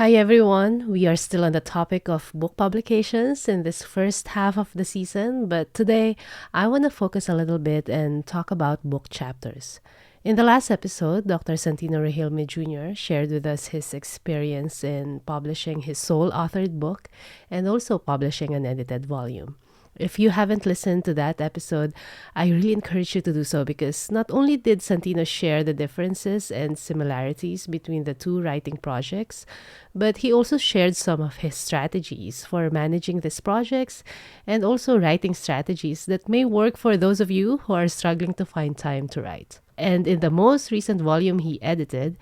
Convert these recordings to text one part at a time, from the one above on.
Hi everyone. We are still on the topic of book publications in this first half of the season, but today I want to focus a little bit and talk about book chapters. In the last episode, Dr. Santino Rehilme Jr. shared with us his experience in publishing his sole authored book and also publishing an edited volume. If you haven't listened to that episode, I really encourage you to do so because not only did Santino share the differences and similarities between the two writing projects, but he also shared some of his strategies for managing these projects and also writing strategies that may work for those of you who are struggling to find time to write. And in the most recent volume he edited,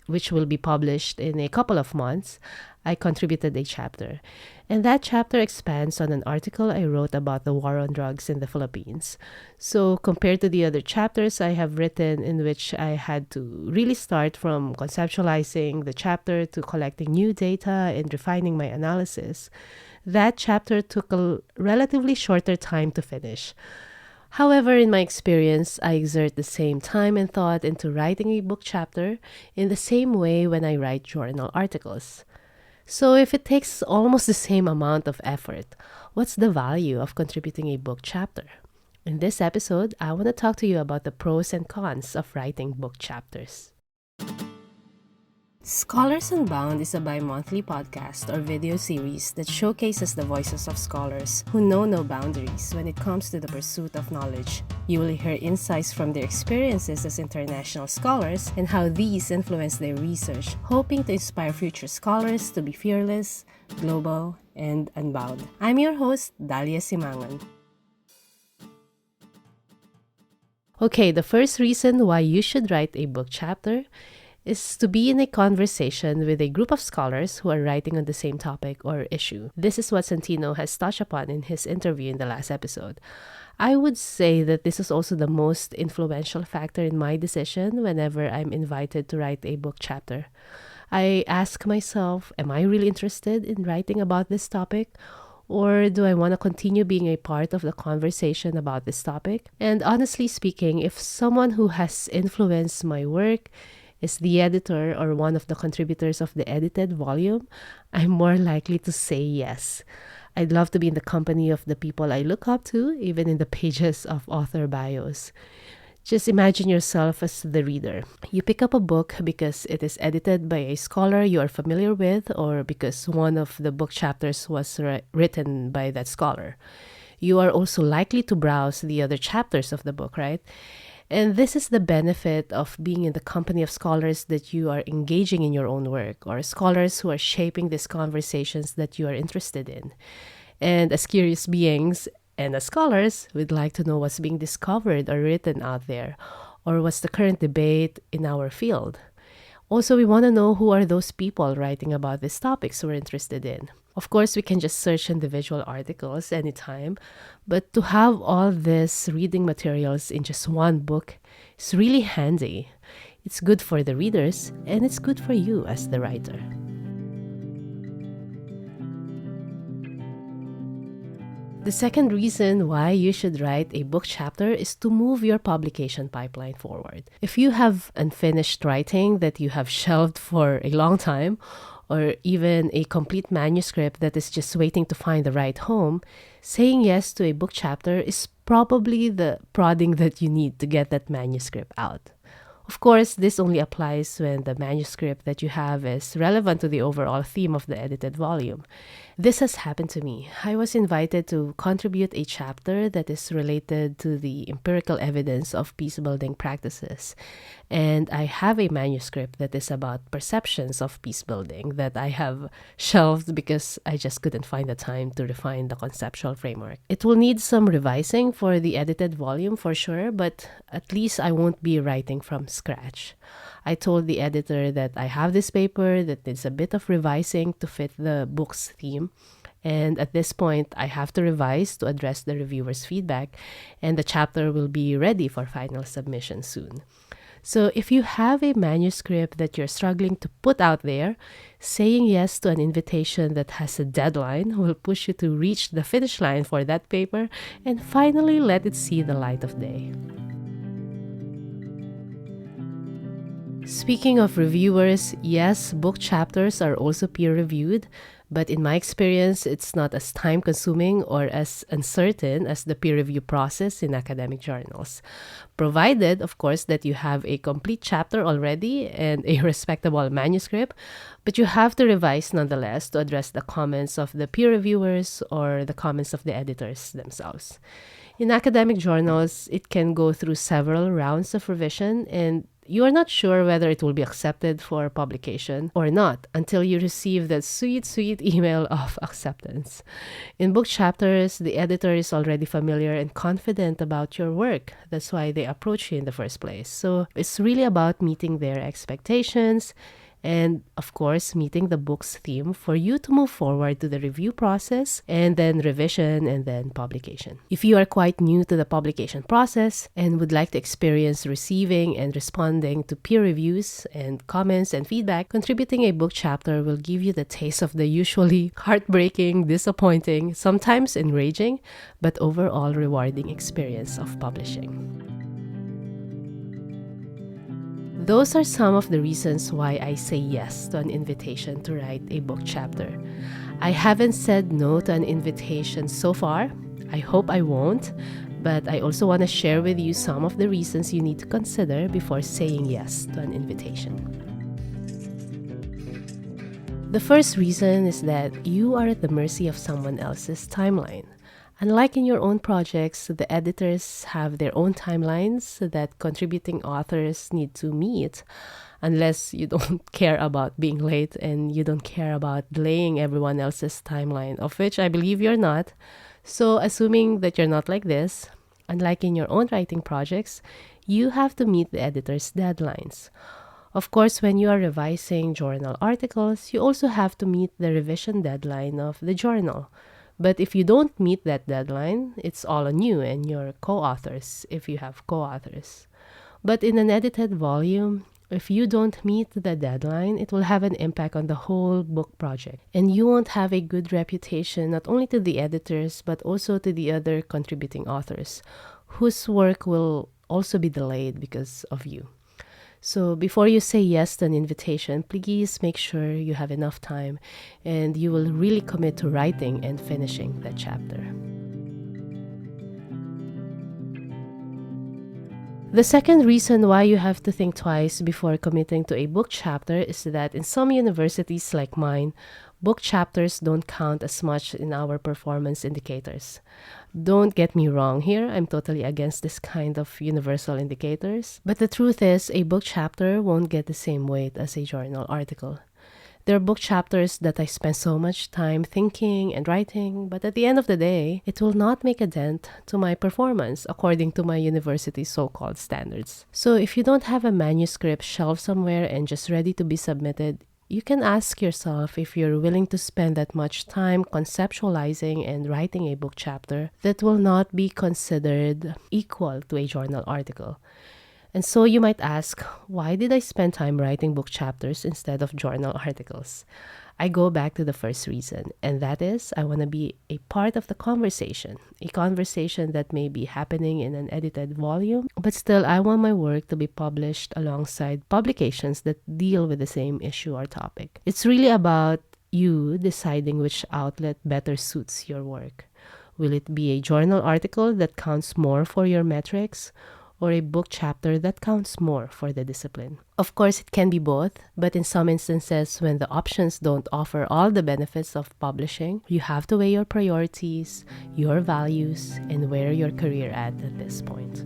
which will be published in a couple of months, I contributed a chapter. And that chapter expands on an article I wrote about the war on drugs in the Philippines. So, compared to the other chapters I have written, in which I had to really start from conceptualizing the chapter to collecting new data and refining my analysis, that chapter took a relatively shorter time to finish. However, in my experience, I exert the same time and thought into writing a book chapter in the same way when I write journal articles. So, if it takes almost the same amount of effort, what's the value of contributing a book chapter? In this episode, I want to talk to you about the pros and cons of writing book chapters. Scholars Unbound is a bi-monthly podcast or video series that showcases the voices of scholars who know no boundaries when it comes to the pursuit of knowledge. You will hear insights from their experiences as international scholars and how these influence their research, hoping to inspire future scholars to be fearless, global, and unbound. I'm your host, Dalia Simangan. Okay, the first reason why you should write a book chapter is to be in a conversation with a group of scholars who are writing on the same topic or issue. This is what Santino has touched upon in his interview in the last episode. I would say that this is also the most influential factor in my decision whenever I'm invited to write a book chapter. I ask myself, am I really interested in writing about this topic? Or do I want to continue being a part of the conversation about this topic? And honestly speaking, if someone who has influenced my work is the editor or one of the contributors of the edited volume, I'm more likely to say yes. I'd love to be in the company of the people I look up to, even in the pages of author bios. Just imagine yourself as the reader. You pick up a book because it is edited by a scholar you are familiar with or because one of the book chapters was written by that scholar. You are also likely to browse the other chapters of the book, right? And this is the benefit of being in the company of scholars that you are engaging in your own work or scholars who are shaping these conversations that you are interested in. And as curious beings and as scholars, we'd like to know what's being discovered or written out there or what's the current debate in our field. Also, we want to know who are those people writing about these topics we're interested in. Of course, we can just search individual articles anytime, but to have all these reading materials in just one book is really handy. It's good for the readers, and it's good for you as the writer. The second reason why you should write a book chapter is to move your publication pipeline forward. If you have unfinished writing that you have shelved for a long time, or even a complete manuscript that is just waiting to find the right home, saying yes to a book chapter is probably the prodding that you need to get that manuscript out. Of course, this only applies when the manuscript that you have is relevant to the overall theme of the edited volume. This has happened to me. I was invited to contribute a chapter that is related to the empirical evidence of peace building practices. And I have a manuscript that is about perceptions of peace building that I have shelved because I just couldn't find the time to refine the conceptual framework. It will need some revising for the edited volume for sure, but at least I won't be writing from scratch. I told the editor that I have this paper that needs a bit of revising to fit the book's theme. And at this point, I have to revise to address the reviewer's feedback, and the chapter will be ready for final submission soon. So if you have a manuscript that you're struggling to put out there, saying yes to an invitation that has a deadline will push you to reach the finish line for that paper and finally let it see the light of day. Speaking of reviewers, yes, book chapters are also peer reviewed, but in my experience, it's not as time consuming or as uncertain as the peer review process in academic journals. Provided, of course, that you have a complete chapter already and a respectable manuscript, but you have to revise nonetheless to address the comments of the peer reviewers or the comments of the editors themselves. In academic journals, it can go through several rounds of revision, and you are not sure whether it will be accepted for publication or not until you receive that sweet, sweet email of acceptance. In book chapters, the editor is already familiar and confident about your work. That's why they approach you in the first place. So it's really about meeting their expectations and, of course, meeting the book's theme for you to move forward to the review process and then revision and then publication. If you are quite new to the publication process and would like to experience receiving and responding to peer reviews and comments and feedback, contributing a book chapter will give you the taste of the usually heartbreaking, disappointing, sometimes enraging, but overall rewarding experience of publishing. Those are some of the reasons why I say yes to an invitation to write a book chapter. I haven't said no to an invitation so far. I hope I won't, but I also want to share with you some of the reasons you need to consider before saying yes to an invitation. The first reason is that you are at the mercy of someone else's timeline. Unlike in your own projects, the editors have their own timelines that contributing authors need to meet, unless you don't care about being late and you don't care about delaying everyone else's timeline, of which I believe you're not. So, assuming that you're not like this, unlike in your own writing projects, you have to meet the editor's deadlines. Of course, when you are revising journal articles, you also have to meet the revision deadline of the journal. But if you don't meet that deadline, it's all on you and your co-authors, if you have co-authors. But in an edited volume, if you don't meet the deadline, it will have an impact on the whole book project. And you won't have a good reputation not only to the editors, but also to the other contributing authors, whose work will also be delayed because of you. So before you say yes to an invitation, please make sure you have enough time and you will really commit to writing and finishing that chapter. The second reason why you have to think twice before committing to a book chapter is that in some universities like mine, book chapters don't count as much in our performance indicators. Don't get me wrong here, I'm totally against this kind of universal indicators. But the truth is, a book chapter won't get the same weight as a journal article. There are book chapters that I spend so much time thinking and writing, but at the end of the day, it will not make a dent to my performance according to my university's so-called standards. So if you don't have a manuscript shelved somewhere and just ready to be submitted, you can ask yourself if you're willing to spend that much time conceptualizing and writing a book chapter that will not be considered equal to a journal article. And so you might ask, why did I spend time writing book chapters instead of journal articles? I go back to the first reason, and that is I want to be a part of the conversation, a conversation that may be happening in an edited volume, but still I want my work to be published alongside publications that deal with the same issue or topic. It's really about you deciding which outlet better suits your work. Will it be a journal article that counts more for your metrics, or a book chapter that counts more for the discipline? Of course, it can be both, but in some instances, when the options don't offer all the benefits of publishing, you have to weigh your priorities, your values, and where your career at this point.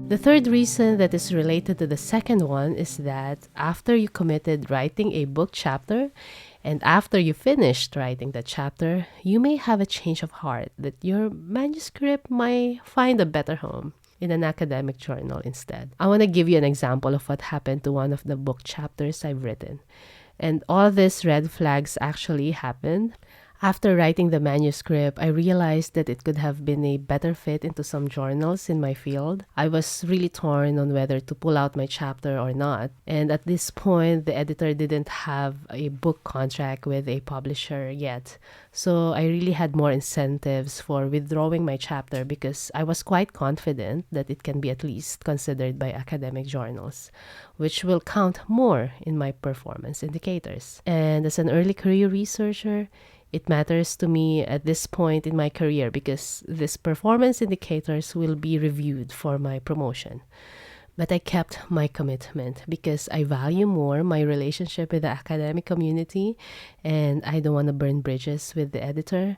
The third reason that is related to the second one is that after you committed writing a book chapter, and after you finished writing the chapter, you may have a change of heart that your manuscript might find a better home in an academic journal instead. I want to give you an example of what happened to one of the book chapters I've written. And all these red flags actually happened After writing the manuscript, I realized that it could have been a better fit into some journals in my field. I was really torn on whether to pull out my chapter or not. And at this point, the editor didn't have a book contract with a publisher yet. So I really had more incentives for withdrawing my chapter because I was quite confident that it can be at least considered by academic journals, which will count more in my performance indicators. And as an early career researcher, it matters to me at this point in my career because these performance indicators will be reviewed for my promotion. But I kept my commitment because I value more my relationship with the academic community and I don't want to burn bridges with the editor.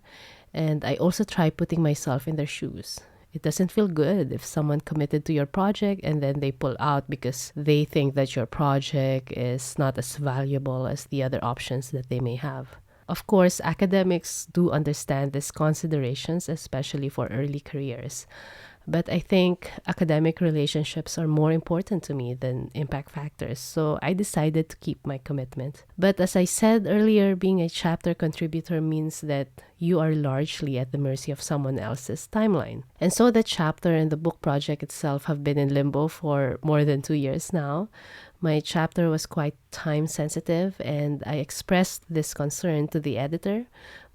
And I also try putting myself in their shoes. It doesn't feel good if someone committed to your project and then they pull out because they think that your project is not as valuable as the other options that they may have. Of course, academics do understand these considerations, especially for early careers. But I think academic relationships are more important to me than impact factors, so I decided to keep my commitment. But as I said earlier, being a chapter contributor means that you are largely at the mercy of someone else's timeline. And so the chapter and the book project itself have been in limbo for more than 2 years now. My chapter was quite time sensitive and I expressed this concern to the editor,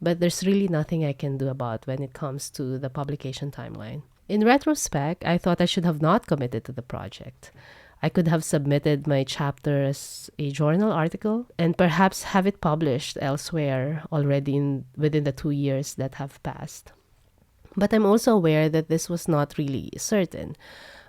but there's really nothing I can do about when it comes to the publication timeline. In retrospect, I thought I should have not committed to the project. I could have submitted my chapter as a journal article and perhaps have it published elsewhere already within the 2 years that have passed. But I'm also aware that this was not really certain.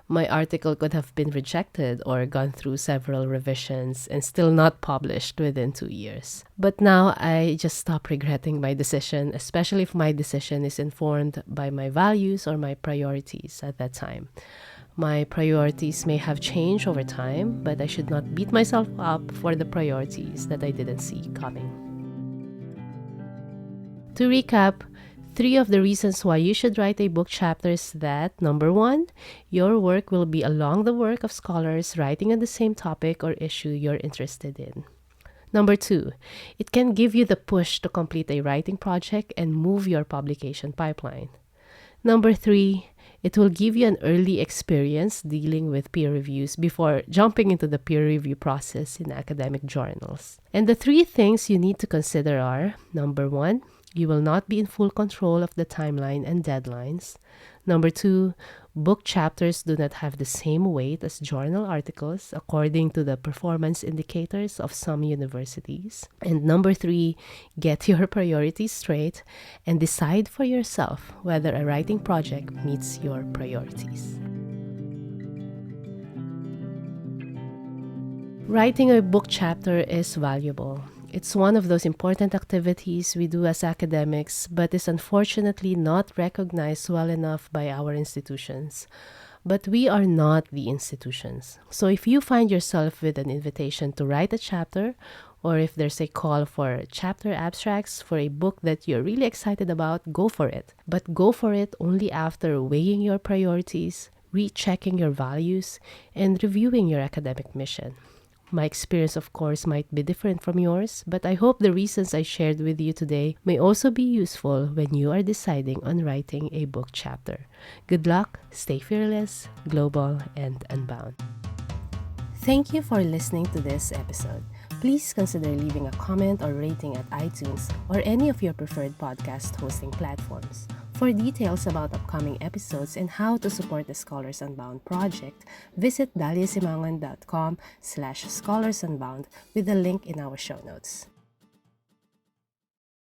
My article could have been rejected or gone through several revisions and still not published within 2 years. But now I just stop regretting my decision, especially if my decision is informed by my values or my priorities at that time. My priorities may have changed over time, but I should not beat myself up for the priorities that I didn't see coming. To recap, 3 of the reasons why you should write a book chapter is that, number 1, your work will be along the work of scholars writing on the same topic or issue you're interested in. Number 2, it can give you the push to complete a writing project and move your publication pipeline. Number 3, it will give you an early experience dealing with peer reviews before jumping into the peer review process in academic journals. And the 3 things you need to consider are, number 1, you will not be in full control of the timeline and deadlines. Number 2, book chapters do not have the same weight as journal articles according to the performance indicators of some universities. And number 3, get your priorities straight and decide for yourself whether a writing project meets your priorities. Writing a book chapter is valuable. It's one of those important activities we do as academics, but is unfortunately not recognized well enough by our institutions. But we are not the institutions. So if you find yourself with an invitation to write a chapter, or if there's a call for chapter abstracts for a book that you're really excited about, go for it. But go for it only after weighing your priorities, rechecking your values, and reviewing your academic mission. My experience, of course, might be different from yours, but I hope the reasons I shared with you today may also be useful when you are deciding on writing a book chapter. Good luck, stay fearless, global, and unbound. Thank you for listening to this episode. Please consider leaving a comment or rating at iTunes or any of your preferred podcast hosting platforms. For details about upcoming episodes and how to support the Scholars Unbound project, visit daliasimangon.com/scholars unbound with the link in our show notes.